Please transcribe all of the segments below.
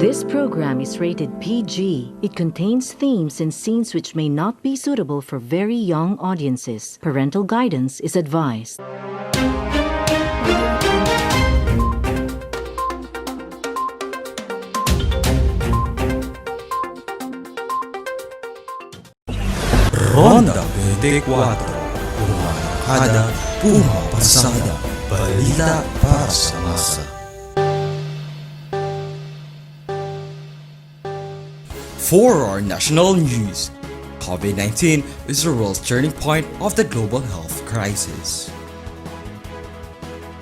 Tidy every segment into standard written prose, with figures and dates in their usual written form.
This program is rated PG. It contains themes and scenes which may not be suitable for very young audiences. Parental guidance is advised. RONDA 24. Puma kada, puma pasada, balita para sa masa. For our national news, COVID-19 is the world's turning point of the global health crisis.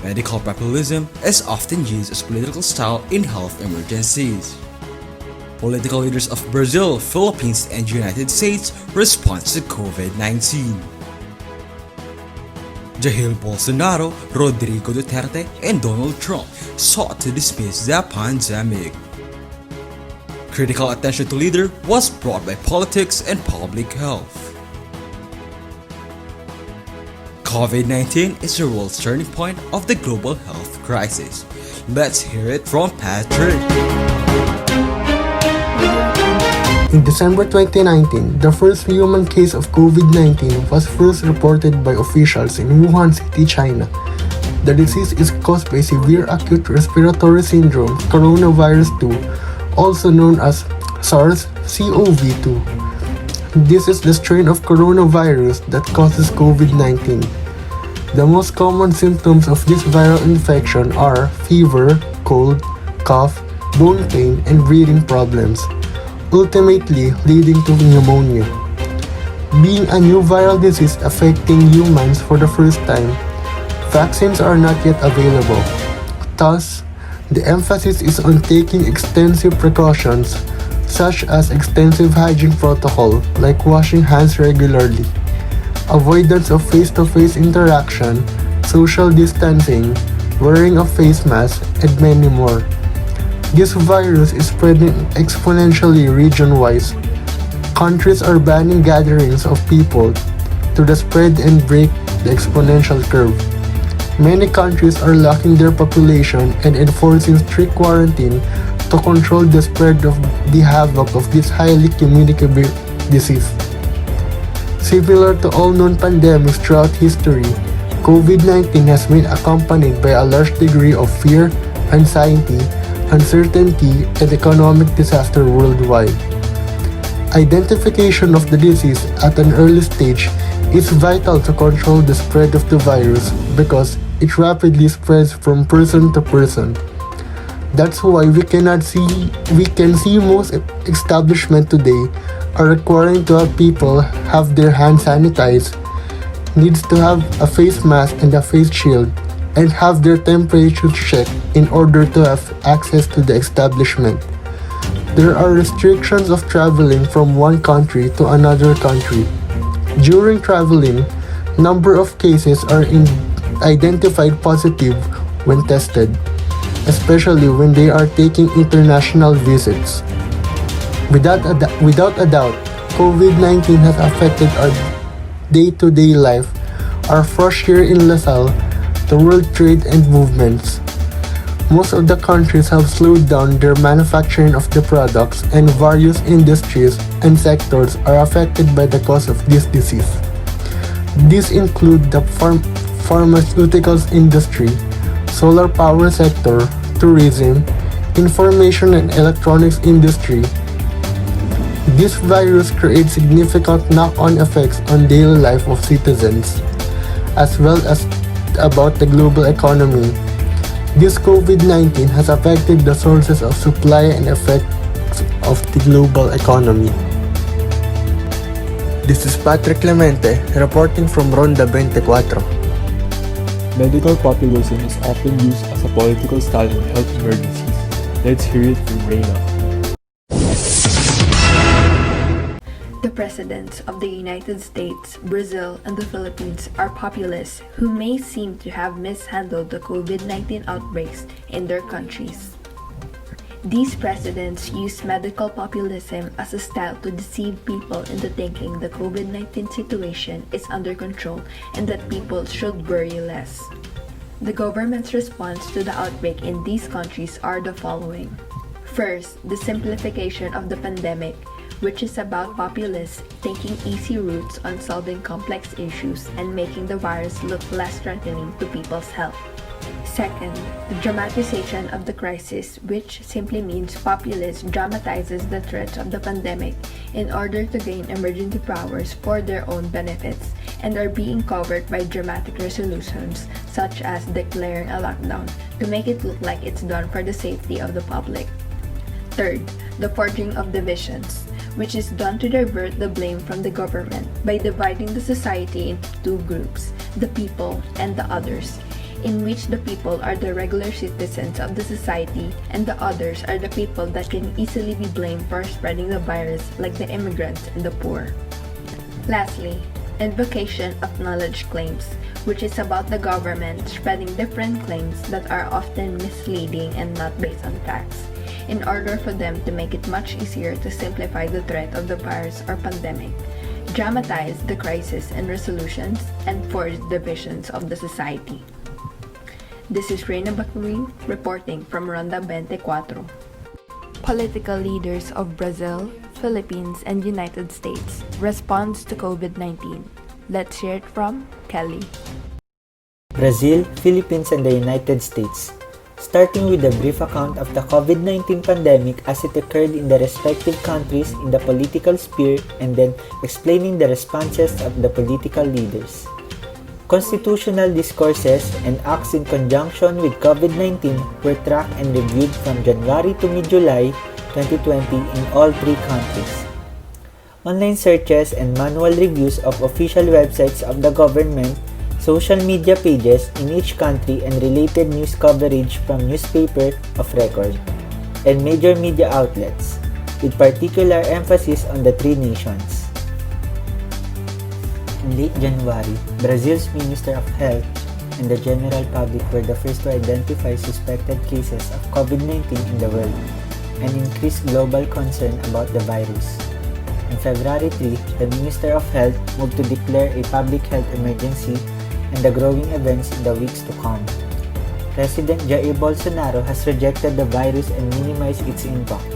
Medical populism is often used as political style in health emergencies. Political leaders of Brazil, Philippines, and United States respond to COVID-19. Jair Bolsonaro, Rodrigo Duterte, and Donald Trump sought to dismiss the pandemic. Critical attention to leader was brought by politics and public health. COVID-19 is the world's turning point of the global health crisis. Let's hear it from Patrick. In December 2019, the first human case of COVID-19 was first reported by officials in Wuhan City, China. The disease is caused by severe acute respiratory syndrome, coronavirus 2, also known as SARS-CoV-2. This is the strain of coronavirus that causes COVID-19. The most common symptoms of this viral infection are fever, cold, cough, bone pain, and breathing problems, ultimately leading to pneumonia. Being a new viral disease affecting humans for the first time, vaccines are not yet available. Thus, the emphasis is on taking extensive precautions, such as extensive hygiene protocol like washing hands regularly, avoidance of face-to-face interaction, social distancing, wearing of face masks, and many more. This virus is spreading exponentially region-wise. Countries are banning gatherings of people to the spread and break the exponential curve. Many countries are locking their population and enforcing strict quarantine to control the spread of the havoc of this highly communicable disease. Similar to all known pandemics throughout history, COVID-19 has been accompanied by a large degree of fear, anxiety, uncertainty, and economic disaster worldwide. Identification of the disease at an early stage is vital to control the spread of the virus because it rapidly spreads from person to person. That's why we can see most establishments today are requiring to have people have their hands sanitized, needs to have a face mask and a face shield, and have their temperature checked in order to have access to the establishment. There are restrictions of traveling from one country to another country. During traveling, number of cases are identified positive when tested, especially when they are taking international visits. Without a doubt, COVID-19 has affected our day-to-day life, our first year in LaSalle, the world trade and movements. Most of the countries have slowed down their manufacturing of the products, and various industries and sectors are affected by the cause of this disease. These include the pharmaceuticals industry, solar power sector, tourism, information and electronics industry. This virus creates significant knock-on effects on daily life of citizens, as well as about the global economy. This COVID-19 has affected the sources of supply and effects of the global economy. This is Patrick Clemente reporting from RONDA 24. Medical populism is often used as a political style in health emergencies. Let's hear it from Reina. The presidents of the United States, Brazil, and the Philippines are populists who may seem to have mishandled the COVID-19 outbreaks in their countries. These presidents use medical populism as a style to deceive people into thinking the COVID-19 situation is under control and that people should worry less. The government's response to the outbreak in these countries are the following. First, the simplification of the pandemic, which is about populists taking easy routes on solving complex issues and making the virus look less threatening to people's health. Second, the dramatization of the crisis, which simply means populists dramatizes the threats of the pandemic in order to gain emergency powers for their own benefits and are being covered by dramatic resolutions such as declaring a lockdown to make it look like it's done for the safety of the public. Third, the forging of divisions, which is done to divert the blame from the government by dividing the society into two groups, the people and the others, in which the people are the regular citizens of the society and the others are the people that can easily be blamed for spreading the virus, like the immigrants and the poor. Lastly, invocation of knowledge claims, which is about the government spreading different claims that are often misleading and not based on facts, in order for them to make it much easier to simplify the threat of the virus or pandemic, dramatize the crisis and resolutions, and forge divisions of the society. This is Reina Bacurin reporting from RONDA BENTE QUATRO. Political leaders of Brazil, Philippines, and United States responds to COVID-19. Let's hear it from Kelly. Brazil, Philippines, and the United States. Starting with a brief account of the COVID-19 pandemic as it occurred in the respective countries in the political sphere and then explaining the responses of the political leaders. Constitutional discourses and acts in conjunction with COVID-19 were tracked and reviewed from January to mid-July 2020 in all three countries. Online searches and manual reviews of official websites of the government, social media pages in each country, and related news coverage from newspaper of record and major media outlets, with particular emphasis on the three nations. In late January, Brazil's Minister of Health and the general public were the first to identify suspected cases of COVID-19 in the world and increased global concern about the virus. On February 3, the Minister of Health moved to declare a public health emergency and the growing events in the weeks to come. President Jair Bolsonaro has rejected the virus and minimized its impact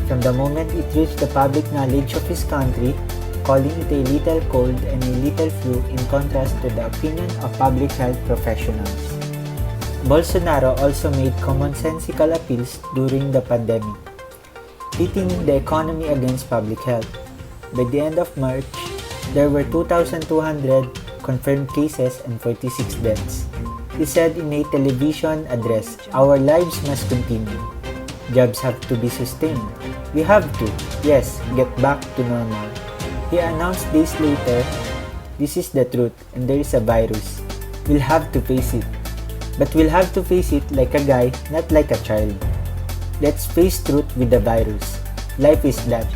from the moment it reached the public knowledge of his country, calling it a lethal cold and a lethal flu in contrast to the opinion of public health professionals. Bolsonaro also made commonsensical appeals during the pandemic, pitting the economy against public health. By the end of March, there were 2,200 confirmed cases and 46 deaths. He said in a television address, "Our lives must continue. Jobs have to be sustained. We have to, yes, get back to normal." He announced days later, "This is the truth and there is a virus. We'll have to face it. But we'll have to face it like a guy, not like a child. Let's face truth with the virus. Life is that.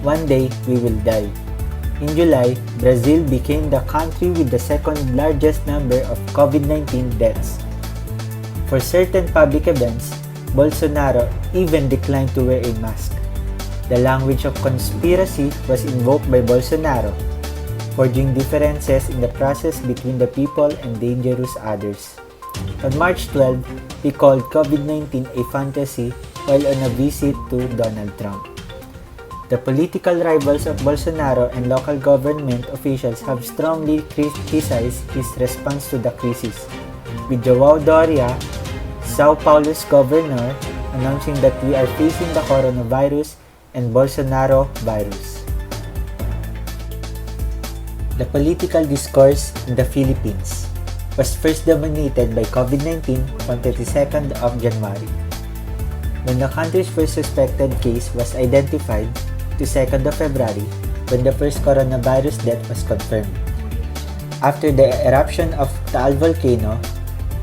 One day, we will die." In July, Brazil became the country with the second largest number of COVID-19 deaths. For certain public events, Bolsonaro even declined to wear a mask. The language of conspiracy was invoked by Bolsonaro, forging differences in the process between the people and dangerous others. On March 12, he called COVID-19 a fantasy while on a visit to Donald Trump. The political rivals of Bolsonaro and local government officials have strongly criticized his response to the crisis, with João Doria, São Paulo's governor, announcing that we are facing the coronavirus and Bolsonaro virus. The political discourse in the Philippines was first dominated by COVID-19 on 22nd of January, when the country's first suspected case was identified, to 2nd of February, when the first coronavirus death was confirmed. After the eruption of Taal volcano,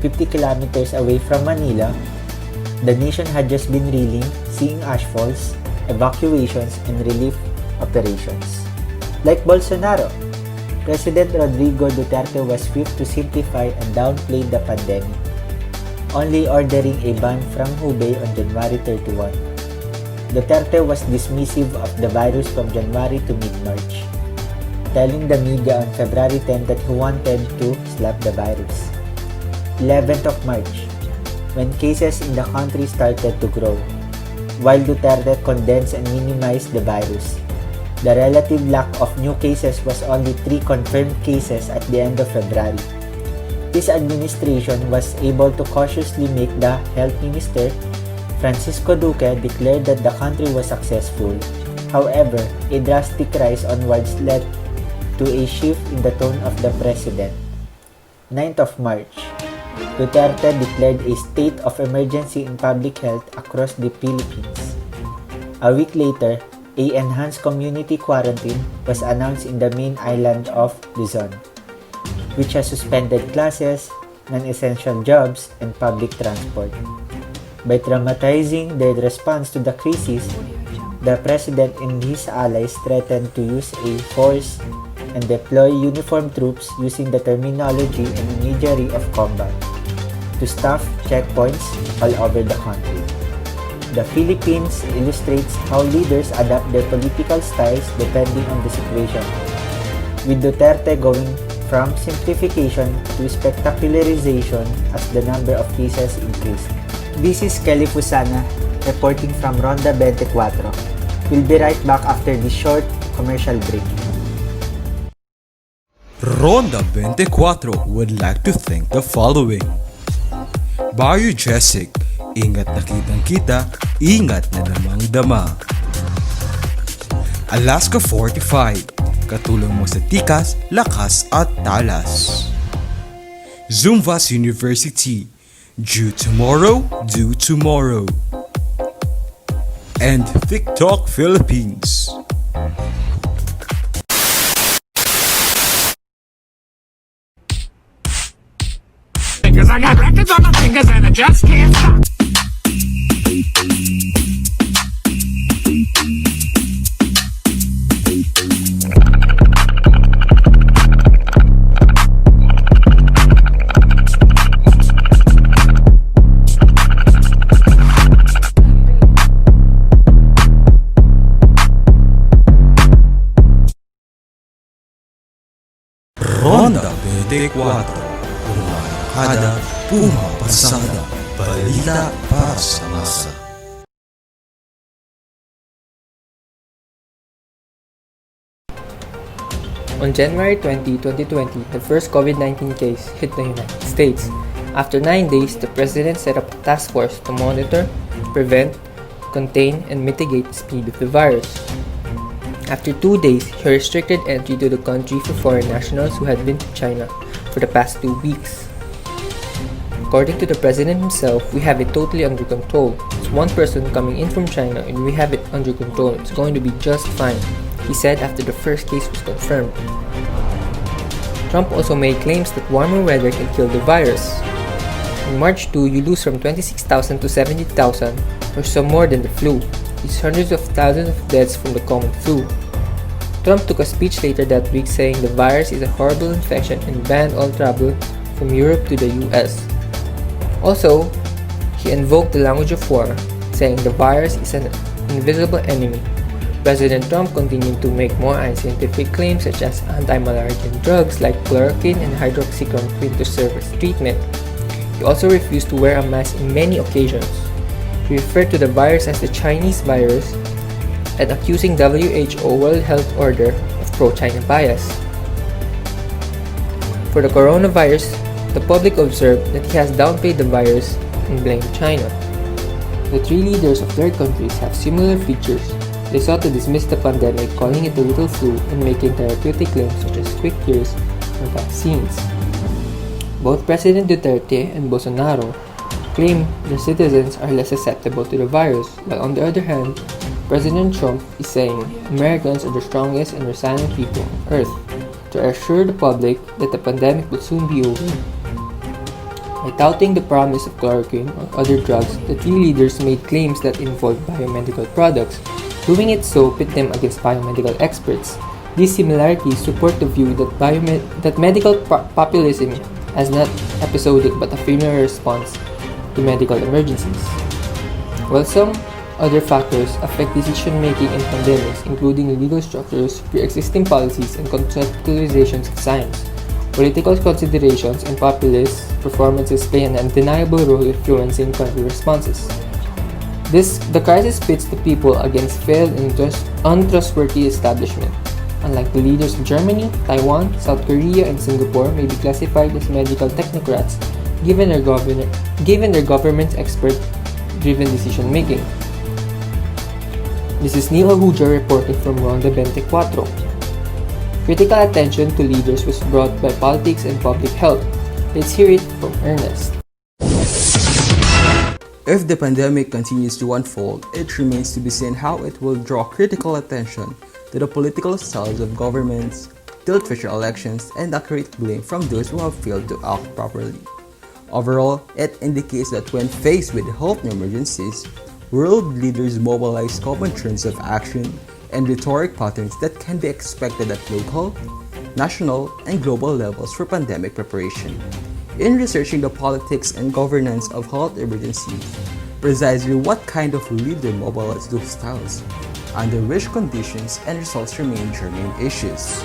50 kilometers away from Manila, the nation had just been reeling, seeing ashfalls, evacuations, and relief operations. Like Bolsonaro, President Rodrigo Duterte was swift to simplify and downplay the pandemic, only ordering a ban from Hubei on January 31. Duterte was dismissive of the virus from January to mid-March, telling the media on February 10 that he wanted to slap the virus. 11th of March, when cases in the country started to grow, while Duterte condensed and minimized the virus. The relative lack of new cases was only 3 confirmed cases at the end of February. His administration was able to cautiously make the health minister, Francisco Duque, declare that the country was successful. However, a drastic rise onwards led to a shift in the tone of the president. 9th of March, Duterte declared a state of emergency in public health across the Philippines. A week later, an enhanced community quarantine was announced in the main island of Luzon, which has suspended classes, non-essential jobs, and public transport. By dramatizing their response to the crisis, the president and his allies threatened to use a force and deploy uniformed troops using the terminology and imagery of combat to staff checkpoints all over the country. The Philippines illustrates how leaders adapt their political styles depending on the situation, with Duterte going from simplification to spectacularization as the number of cases increased. This is Kelly Fusana reporting from RONDA BENTE QUATRO. We'll be right back after this short commercial break. Ronda 24 would like to thank the following. GESTSOC, ingat na kitang-kita, ingat na damang-dama. Alaska 45, katulong mo sa tikas, lakas at talas. Salle University, due tomorrow, do tomorrow. And TikTok Philippines. Because I got records on my fingers and I just can't stop. Ronda 24. Kada pumapasada, balita para sa masa. On January 20, 2020, the first COVID-19 case hit the United States. After 9 days, the president set up a task force to monitor, prevent, contain, and mitigate the spread of the virus. After 2 days, he restricted entry to the country for foreign nationals who had been to China for the past 2 weeks. According to the president himself, we have it totally under control. It's one person coming in from China and we have it under control. It's going to be just fine, he said after the first case was confirmed. Trump also made claims that warmer weather can kill the virus. In March 2, you lose from 26,000 to 70,000, or some more than the flu. It's hundreds of thousands of deaths from the common flu. Trump took a speech later that week saying the virus is a horrible infection and banned all travel from Europe to the US. Also, he invoked the language of war, saying the virus is an invisible enemy. President Trump continued to make more unscientific claims such as anti-malarial drugs like chloroquine and hydroxychloroquine to serve as treatment. He also refused to wear a mask in many occasions. He referred to the virus as the Chinese virus and accusing WHO World Health Order of pro-China bias. For the coronavirus, the public observed that he has downplayed the virus and blamed China. The 3 leaders of their countries have similar features. They sought to dismiss the pandemic, calling it a little flu and making therapeutic claims such as quick cures or vaccines. Both President Duterte and Bolsonaro claim their citizens are less susceptible to the virus, while on the other hand, President Trump is saying Americans are the strongest and resilient people on Earth to assure the public that the pandemic will soon be over. By touting the promise of chloroquine or other drugs, the 3 leaders made claims that involved biomedical products. Doing it so pit them against biomedical experts. These similarities support the view that medical populism is not episodic but a funeral response to medical emergencies. While some other factors affect decision-making in pandemics, including legal structures, pre-existing policies, and conceptualizations of science, political considerations and populist performances play an undeniable role influencing country responses. The crisis pits the people against failed and untrustworthy establishment. Unlike the leaders of Germany, Taiwan, South Korea, and Singapore may be classified as medical technocrats given their government's expert-driven decision-making. This is Neil Ahuja reporting from RONDA BENTE QUATRO. Critical attention to leaders was brought by politics and public health. Let's hear it from Ernest. If the pandemic continues to unfold, it remains to be seen how it will draw critical attention to the political styles of governments, tilt future elections, and accurate blame from those who have failed to act properly. Overall, it indicates that when faced with health emergencies, world leaders mobilize common trends of action and rhetoric patterns that can be expected at local, national, and global levels for pandemic preparation. In researching the politics and governance of health emergencies, precisely what kind of leader mobilizes those styles, under which conditions and results remain germane issues.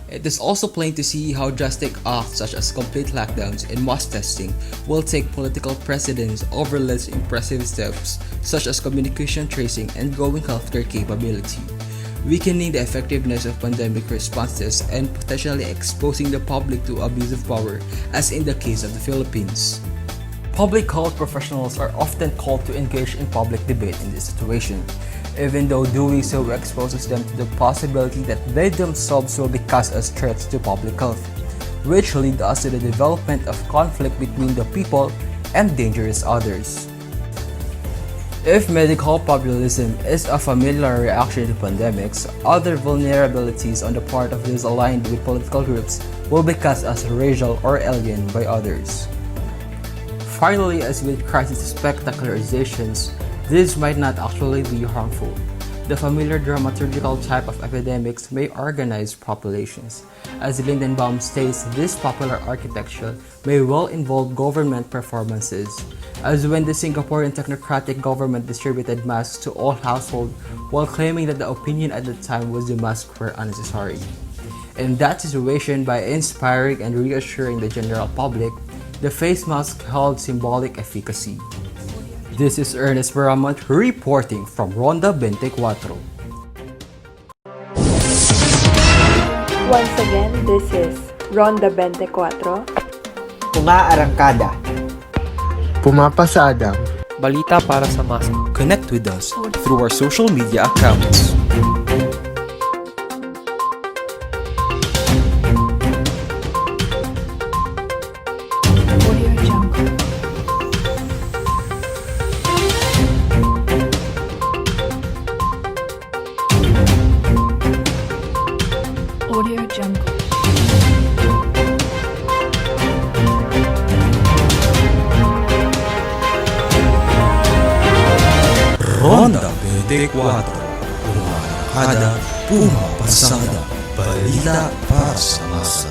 It is also plain to see how drastic acts such as complete lockdowns and mass testing will take political precedence over less impressive steps such as communication tracing and growing healthcare capability, weakening the effectiveness of pandemic responses and potentially exposing the public to abuse of power, as in the case of the Philippines. Public health professionals are often called to engage in public debate in this situation, even though doing so exposes them to the possibility that they themselves will be cast as threats to public health, which lead us to the development of conflict between the people and dangerous others. If medical populism is a familiar reaction to pandemics, other vulnerabilities on the part of those aligned with political groups will be cast as racial or alien by others. Finally, as with crisis spectacularizations, this might not actually be harmful. The familiar dramaturgical type of epidemics may organize populations. As Lindenbaum states, this popular architecture may well involve government performances, as when the Singaporean technocratic government distributed masks to all households while claiming that the opinion at the time was the masks were unnecessary. In that situation, by inspiring and reassuring the general public, the face mask held symbolic efficacy. This is Ernest Baramont reporting from RONDA BENTE QUATRO. Once again, this is RONDA BENTE QUATRO. Umaarangkada. Pumapasadang. Balita para sa masa. Connect with us through our social media accounts. Audio Jungle. RONDA BENTE QUATRO. Umaarangkada, pumapasada, balita para sa masa.